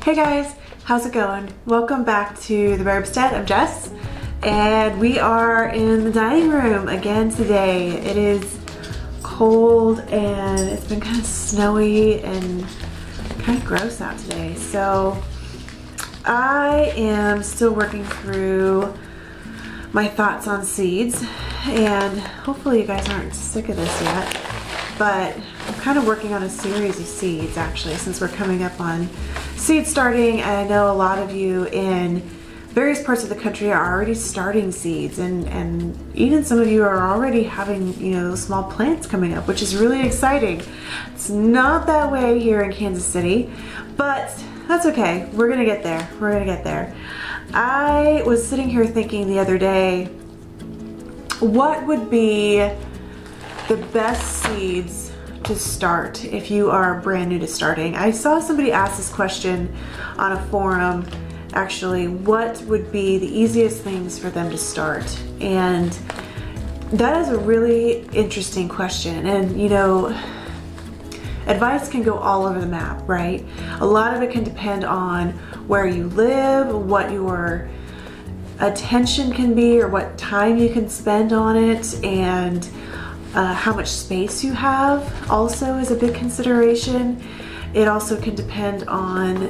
Hey guys, how's it going? Welcome back to the Burbstead. I'm Jess, and we are in the dining room again today. It is cold and it's been kind of snowy and kind of gross out today. So I am still working through my thoughts on seeds, and hopefully you guys aren't sick of this yet, but I'm kind of working on a series of seeds actually, since we're coming up on seed starting, and I know a lot of you in various parts of the country are already starting seeds, and even some of you are already having, you know, small plants coming up, which is really exciting. It's not that way here in Kansas City, but that's okay. We're gonna get there. We're gonna get there. I was sitting here thinking the other day, what would be the best seeds to start if you are brand new to starting? I saw somebody ask this question on a forum, actually, what would be the easiest things for them to start? And that is a really interesting question. And you know, advice can go all over the map, right? A lot of it can depend on where you live, what your attention can be, or what time you can spend on it, and how much space you have also is a big consideration. It also can depend on,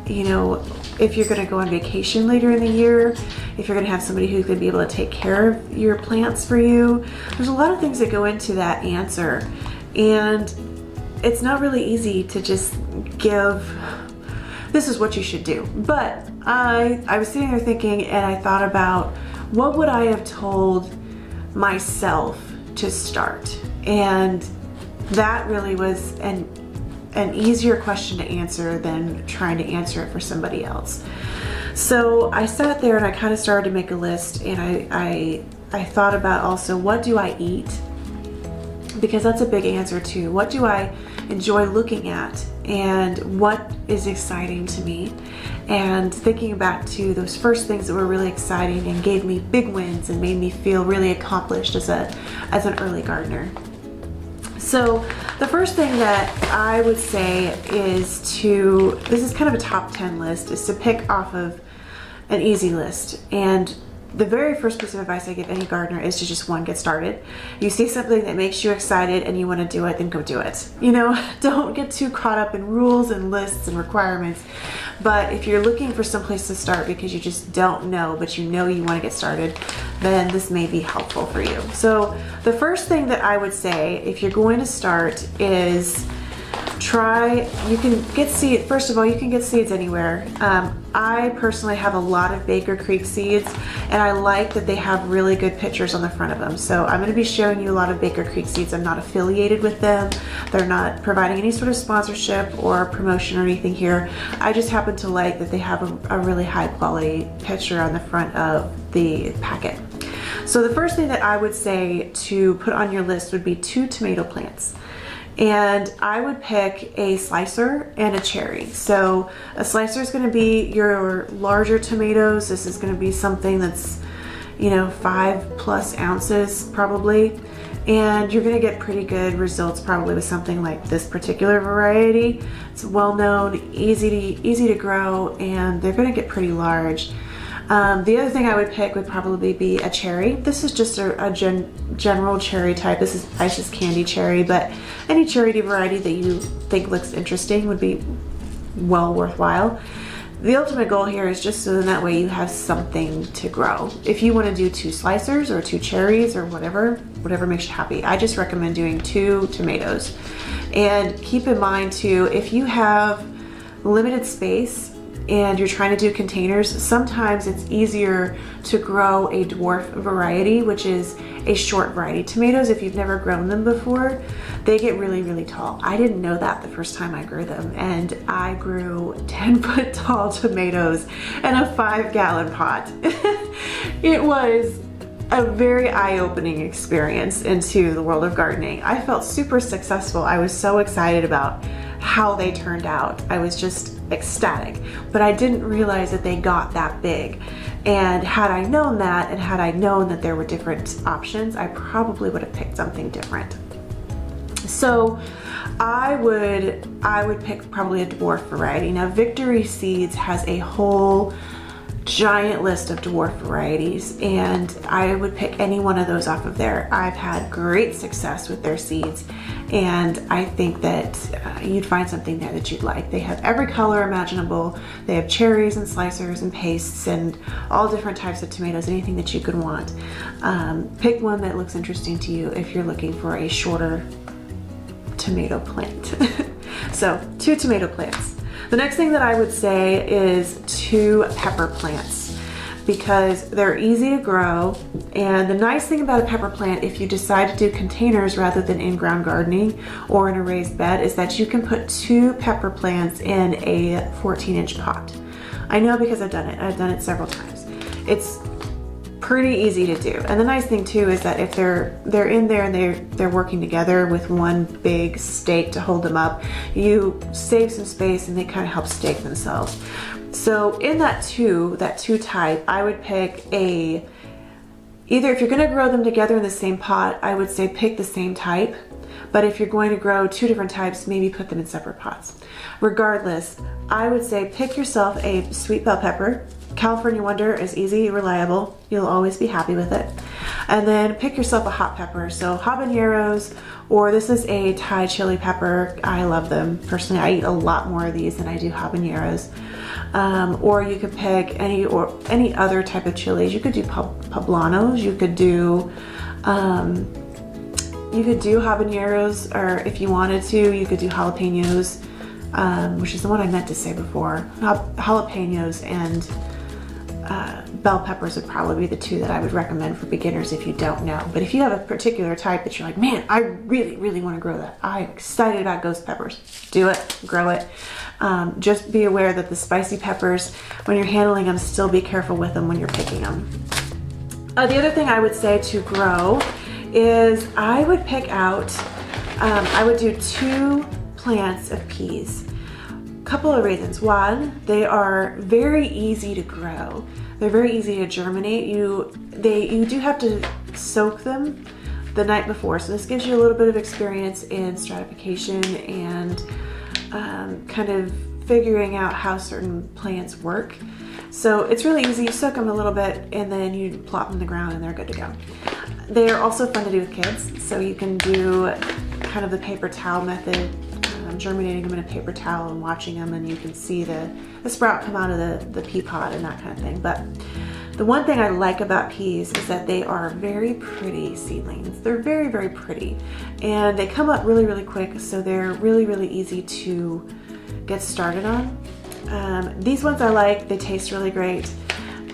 you know, if you're going to go on vacation later in the year, if you're going to have somebody who's going to be able to take care of your plants for you. There's a lot of things that go into that answer, and it's not really easy to just give, this is what you should do. But I was sitting there thinking, and I thought about, what would I have told myself to start? And that really was an easier question to answer than trying to answer it for somebody else. So I sat there and I kind of started to make a list, and I thought about also, what do I eat? Because that's a big answer too. What do I enjoy looking at, and what is exciting to me? And thinking back to those first things that were really exciting and gave me big wins and made me feel really accomplished as an early gardener. So the first thing that I would say is to, this is kind of a top 10 list, is to pick off of an easy list. And the very first piece of advice I give any gardener is to just, one, get started. You see something that makes you excited and you want to do it, then go do it. You know, don't get too caught up in rules and lists and requirements. But if you're looking for some place to start because you just don't know, but you know you want to get started, then this may be helpful for you. So the first thing that I would say if you're going to start is you can get seeds. First of all, you can get seeds anywhere. I personally have a lot of Baker Creek seeds, and I like that they have really good pictures on the front of them. So I'm going to be showing you a lot of Baker Creek seeds. I'm not affiliated with them. They're not providing any sort of sponsorship or promotion or anything here. I just happen to like that they have a really high quality picture on the front of the packet. So the first thing that I would say to put on your list would be 2 tomato plants. And I would pick a slicer and a cherry. So a slicer is going to be your larger tomatoes. This is going to be something that's, you know, 5+ ounces probably. And you're going to get pretty good results probably with something like this particular variety. It's well known, easy to grow, and they're going to get pretty large. The other thing I would pick would probably be a cherry. This is just a general cherry type. This is Ice's candy cherry, but any cherry variety that you think looks interesting would be well worthwhile. The ultimate goal here is just so that way you have something to grow. If you want to do 2 slicers or 2 cherries or whatever makes you happy. I just recommend doing 2 tomatoes. And keep in mind too, if you have limited space and you're trying to do containers, sometimes it's easier to grow a dwarf variety, which is a short variety. Tomatoes, if you've never grown them before, they get really, really tall. I didn't know that the first time I grew them, and I grew 10-foot tall tomatoes in a 5-gallon pot. It was a very eye-opening experience into the world of gardening. I felt super successful. I was so excited about how they turned out. I was just ecstatic, but I didn't realize that they got that big. And had I known that, and had I known that there were different options, I probably would have picked something different. So I would pick probably a dwarf variety. Now Victory Seeds has a whole giant list of dwarf varieties, and I would pick any one of those off of there. I've had great success with their seeds, and I think that you'd find something there that you'd like. They have every color imaginable. They have cherries and slicers and pastes and all different types of tomatoes, anything that you could want. Pick one that looks interesting to you if you're looking for a shorter tomato plant. So 2 tomato plants. The next thing that I would say is 2 pepper plants, because they're easy to grow. And the nice thing about a pepper plant, if you decide to do containers rather than in-ground gardening or in a raised bed, is that you can put 2 pepper plants in a 14-inch pot. I know because I've done it. I've done it several times. It's pretty easy to do. And the nice thing too is that if they're in there and they're working together with one big stake to hold them up, you save some space and they kind of help stake themselves. So in that two type, I would pick either if you're going to grow them together in the same pot, I would say pick the same type. But if you're going to grow 2 different types, maybe put them in separate pots. Regardless, I would say pick yourself a sweet bell pepper. California Wonder is easy, reliable. You'll always be happy with it. And then pick yourself a hot pepper. So habaneros, or this is a Thai chili pepper. I love them. Personally, I eat a lot more of these than I do habaneros. Or you could pick any other type of chilies. You could do poblanos. You could do habaneros, or if you wanted to, you could do jalapenos, which is the one I meant to say before. Jalapenos and bell peppers would probably be the 2 that I would recommend for beginners if you don't know. But if you have a particular type that you're like, man, I really, really want to grow that. I'm excited about ghost peppers. Do it, grow it. Just be aware that the spicy peppers, when you're handling them, still be careful with them when you're picking them. The other thing I would say to grow is I would pick out, I would do 2 plants of peas. Couple of reasons. One, they are very easy to grow. They're very easy to germinate. You do have to soak them the night before, so this gives you a little bit of experience in stratification and kind of figuring out how certain plants work. So it's really easy. You soak them a little bit and then you plop them in the ground and they're good to go. They are also fun to do with kids, so you can do kind of the paper towel method, germinating them in a paper towel and watching them, and you can see the sprout come out of the pea pod and that kind of thing. But the one thing I like about peas is that they are very pretty seedlings. They're very, very pretty, and they come up really, really quick, so they're really, really easy to get started on. These ones I like. They taste really great.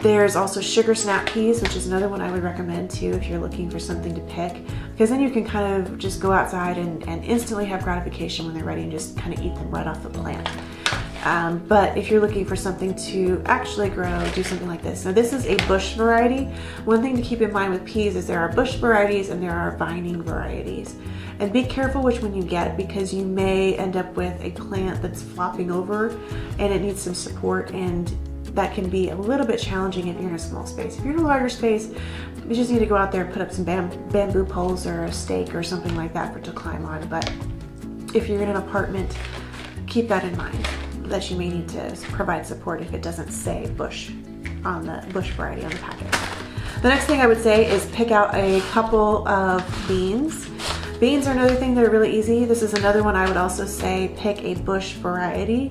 There's also sugar snap peas, which is another one I would recommend too if you're looking for something to pick, because then you can kind of just go outside and instantly have gratification when they're ready and just kind of eat them right off the plant. But if you're looking for something to actually grow, do something like this. Now this is a bush variety. One thing to keep in mind with peas is there are bush varieties and there are vining varieties. And be careful which one you get, because you may end up with a plant that's flopping over and it needs some support, and that can be a little bit challenging if you're in a small space. If you're in a larger space, you just need to go out there and put up some bamboo poles or a stake or something like that for it to climb on. But if you're in an apartment, keep that in mind, that you may need to provide support if it doesn't say bush on the bush variety on the packet. The next thing I would say is pick out a couple of beans. Beans are another thing that are really easy. This is another one I would also say pick a bush variety,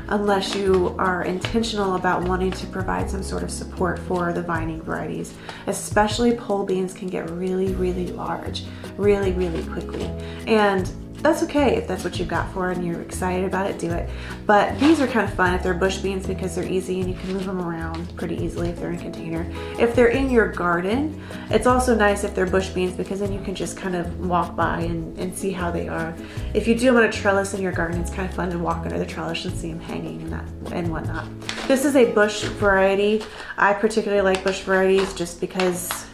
unless you are intentional about wanting to provide some sort of support for the vining varieties. Especially pole beans can get really, really large, really, really quickly. And that's okay if that's what you've got for and you're excited about it, do it. But these are kind of fun if they're bush beans, because they're easy and you can move them around pretty easily if they're in a container. If they're in your garden, it's also nice if they're bush beans, because then you can just kind of walk by and see how they are. If you do them on a trellis in your garden, it's kind of fun to walk under the trellis and see them hanging and whatnot. This is a bush variety. I particularly like bush varieties just because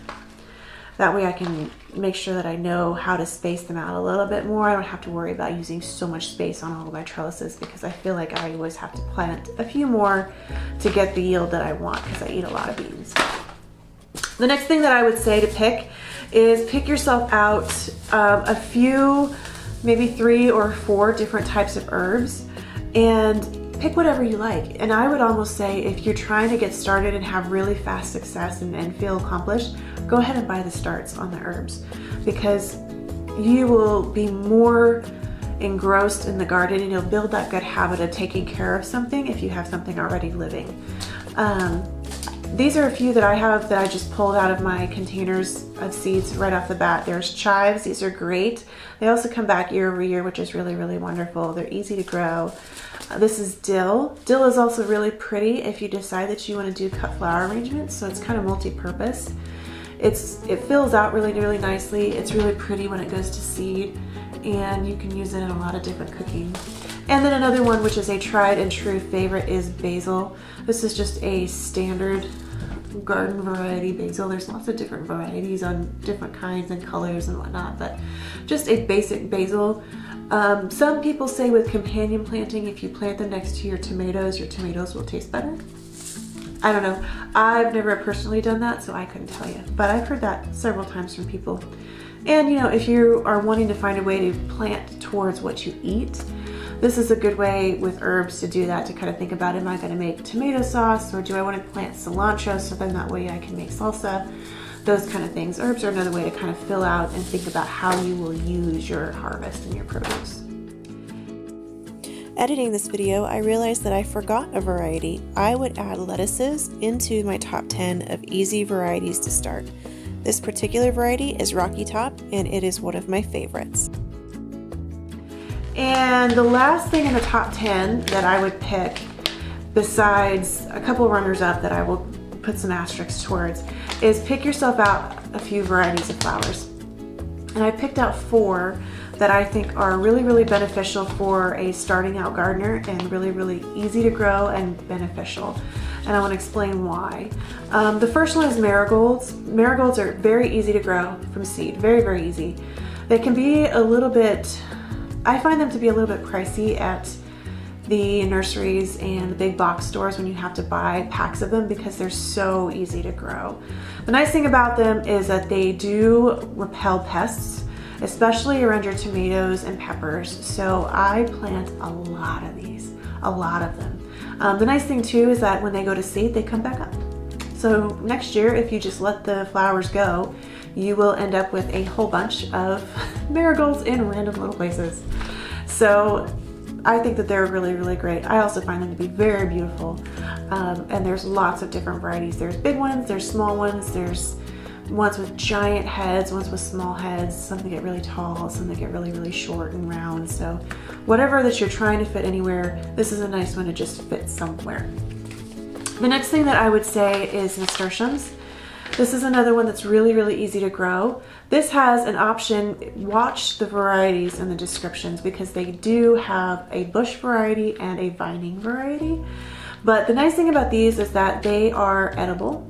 that way I can make sure that I know how to space them out a little bit more. I don't have to worry about using so much space on all of my trellises, because I feel like I always have to plant a few more to get the yield that I want, because I eat a lot of beans. The next thing that I would say to pick is pick yourself out a few maybe 3 or 4 different types of herbs, and pick whatever you like. And I would almost say, if you're trying to get started and have really fast success and feel accomplished, go ahead and buy the starts on the herbs, because you will be more engrossed in the garden and you'll build that good habit of taking care of something if you have something already living. These are a few that I have that I just pulled out of my containers of seeds right off the bat. There's chives. These are great. They also come back year over year, which is really, really wonderful. They're easy to grow. This is dill. Dill is also really pretty if you decide that you want to do cut flower arrangements, so it's kind of multi-purpose. It fills out really, really nicely. It's really pretty when it goes to seed, and you can use it in a lot of different cooking. And then another one, which is a tried and true favorite, is basil. This is just a standard garden variety basil. There's lots of different varieties on different kinds and colors and whatnot, but just a basic basil. Some people say with companion planting, if you plant them next to your tomatoes will taste better. I don't know. I've never personally done that, so I couldn't tell you, but I've heard that several times from people. And you know, if you are wanting to find a way to plant towards what you eat, this is a good way with herbs to do that, to kind of think about, am I going to make tomato sauce, or do I want to plant cilantro so then that way I can make salsa? Those kind of things. Herbs are another way to kind of fill out and think about how you will use your harvest and your produce. Editing this video, I realized that I forgot a variety. I would add lettuces into my top 10 of easy varieties to start. This particular variety is Rocky Top, and it is one of my favorites. And the last thing in the top 10 that I would pick, besides a couple runners up that I will put some asterisks towards, is pick yourself out a few varieties of flowers. And I picked out 4 that I think are really, really beneficial for a starting out gardener, and really, really easy to grow and beneficial. And I want to explain why. The first one is marigolds. Marigolds are very easy to grow from seed, very, very easy. They can be a little bit, I find them to be a little bit pricey at the nurseries and the big box stores when you have to buy packs of them, because they're so easy to grow. The nice thing about them is that they do repel pests, especially around your tomatoes and peppers. So I plant a lot of these, a lot of them. The nice thing too is that when they go to seed, they come back up. So next year, if you just let the flowers go, you will end up with a whole bunch of marigolds in random little places. So I think that they're really, really great. I also find them to be very beautiful. And there's lots of different varieties. There's big ones, there's small ones, there's ones with giant heads, ones with small heads, some that get really tall, some that get really, really short and round. So whatever that you're trying to fit anywhere, this is a nice one to just fit somewhere. The next thing that I would say is nasturtiums. This is another one that's really, really easy to grow. This has an option, watch the varieties in the descriptions, because they do have a bush variety and a vining variety. But the nice thing about these is that they are edible.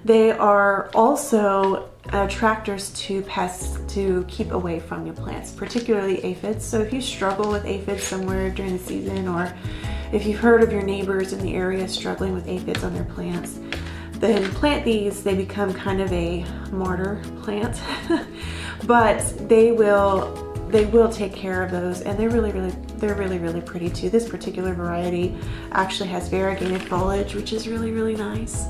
They are also attractors to pests to keep away from your plants, particularly aphids. So if you struggle with aphids somewhere during the season, or if you've heard of your neighbors in the area struggling with aphids on their plants, then plant these. They become kind of a martyr plant, but they will take care of those, and they're really, really pretty too. This particular variety actually has variegated foliage, which is really, really nice.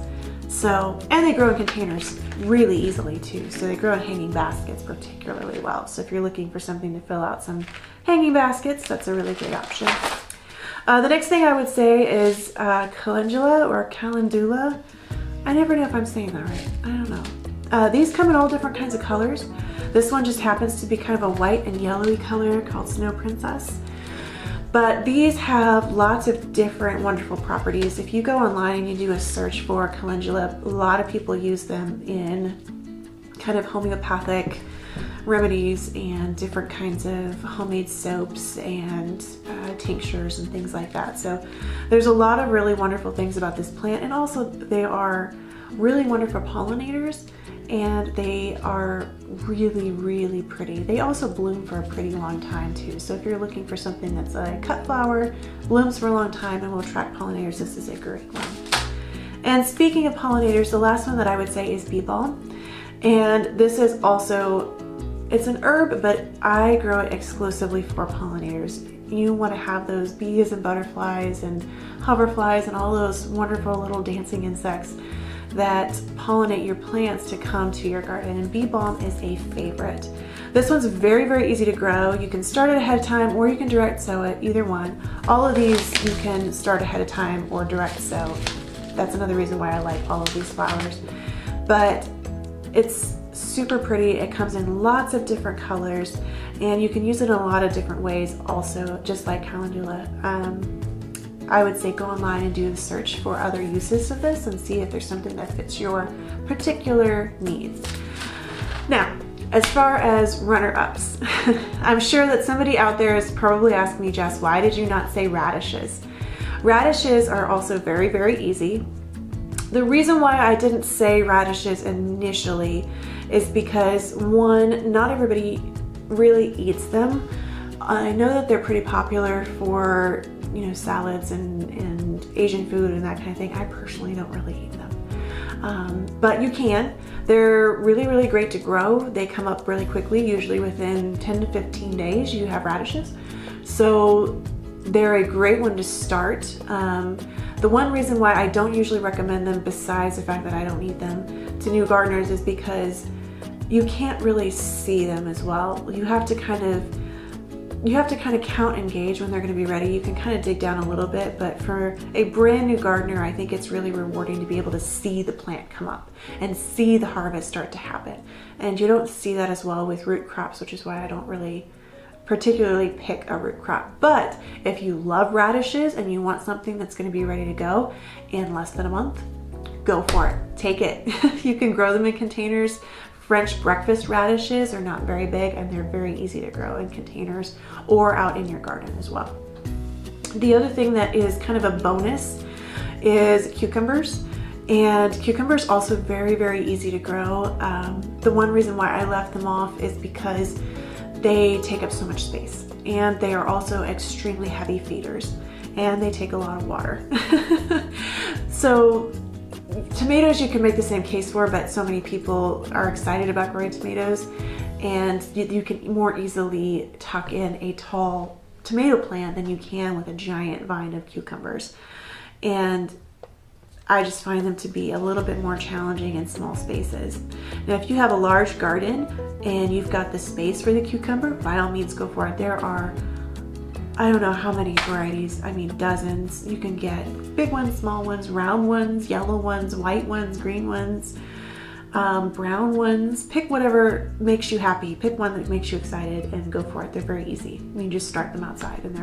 So, and they grow in containers really easily too. So they grow in hanging baskets particularly well. So if you're looking for something to fill out some hanging baskets, that's a really great option. The next thing I would say is calendula or calendula. I never know if I'm saying that right. I don't know. These come in all different kinds of colors. This one just happens to be kind of a white and yellowy color called Snow Princess. But these have lots of different wonderful properties. If you go online and you do a search for calendula, a lot of people use them in kind of homeopathic remedies and different kinds of homemade soaps and tinctures and things like that. So there's a lot of really wonderful things about this plant, and also they are really wonderful pollinators, and they are really, really pretty. They also bloom for a pretty long time too. So if you're looking for something that's a cut flower, blooms for a long time and will attract pollinators, this is a great one. And speaking of pollinators, the last one that I would say is bee balm. And this is also It's an herb, but I grow it exclusively for pollinators. You want to have those bees and butterflies and hoverflies and all those wonderful little dancing insects that pollinate your plants to come to your garden, and bee balm is a favorite. This one's very, very easy to grow. You can start it ahead of time or you can direct sow it, either one. All of these you can start ahead of time or direct sow. That's another reason why I like all of these flowers. But it's super pretty. It comes in lots of different colors and you can use it in a lot of different ways also, just like Calendula. I would say go online and do the search for other uses of this and see if there's something that fits your particular needs. Now, as far as runner-ups, I'm sure that somebody out there is probably asking me, Jess, why did you not say radishes? Radishes are also very, very easy. The reason why I didn't say radishes initially is because, one, not everybody really eats them. I know that they're pretty popular for, you know, salads and Asian food and that kind of thing. I personally don't really eat them. But you can. They're really, really great to grow. They come up really quickly, usually within 10 to 15 days you have radishes. So they're a great one to start. The one reason why I don't usually recommend them, besides the fact that I don't eat them, to new gardeners is because you can't really see them as well. You have to kind of count and gauge when they're going to be ready. You can kind of dig down a little bit, but for a brand new gardener, I think it's really rewarding to be able to see the plant come up and see the harvest start to happen. And you don't see that as well with root crops, which is why I don't really particularly pick a root crop. But if you love radishes and you want something that's going to be ready to go in less than a month, go for it. Take it. You can grow them in containers. French breakfast radishes are not very big and they're very easy to grow in containers or out in your garden as well. The other thing that is kind of a bonus is cucumbers. And cucumbers also very, very easy to grow. The one reason why I left them off is because they take up so much space and they are also extremely heavy feeders and they take a lot of water. So tomatoes you can make the same case for, but so many people are excited about growing tomatoes, and you can more easily tuck in a tall tomato plant than you can with a giant vine of cucumbers. And I just find them to be a little bit more challenging in small spaces. Now, if you have a large garden and you've got the space for the cucumber, by all means go for it. There are, I don't know how many varieties, I mean dozens. You can get big ones, small ones, round ones, yellow ones, white ones, green ones, brown ones. Pick whatever makes you happy. Pick one that makes you excited and go for it. They're very easy. You just start them outside and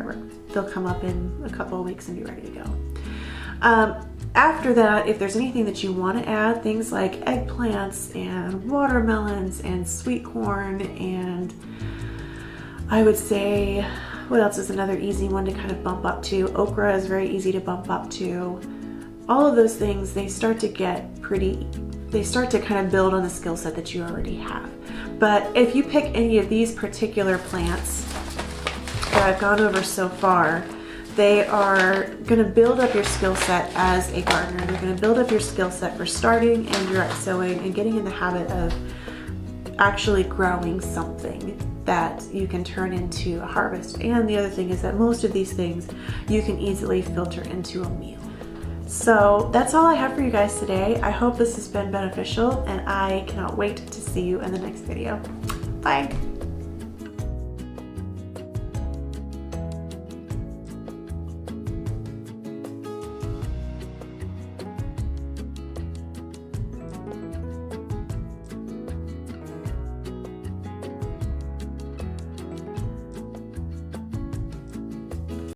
they'll come up in a couple of weeks and be ready to go. After that, if there's anything that you want to add, things like eggplants and watermelons and sweet corn, and I would say, what else is another easy one to kind of bump up to? Okra is very easy to bump up to. All of those things, they start to kind of build on the skill set that you already have. But if you pick any of these particular plants that I've gone over so far, they are going to build up your skill set as a gardener. They're going to build up your skill set for starting and direct sowing and getting in the habit of actually growing something that you can turn into a harvest. And the other thing is that most of these things you can easily filter into a meal. So that's all I have for you guys today. I hope this has been beneficial and I cannot wait to see you in the next video. Bye.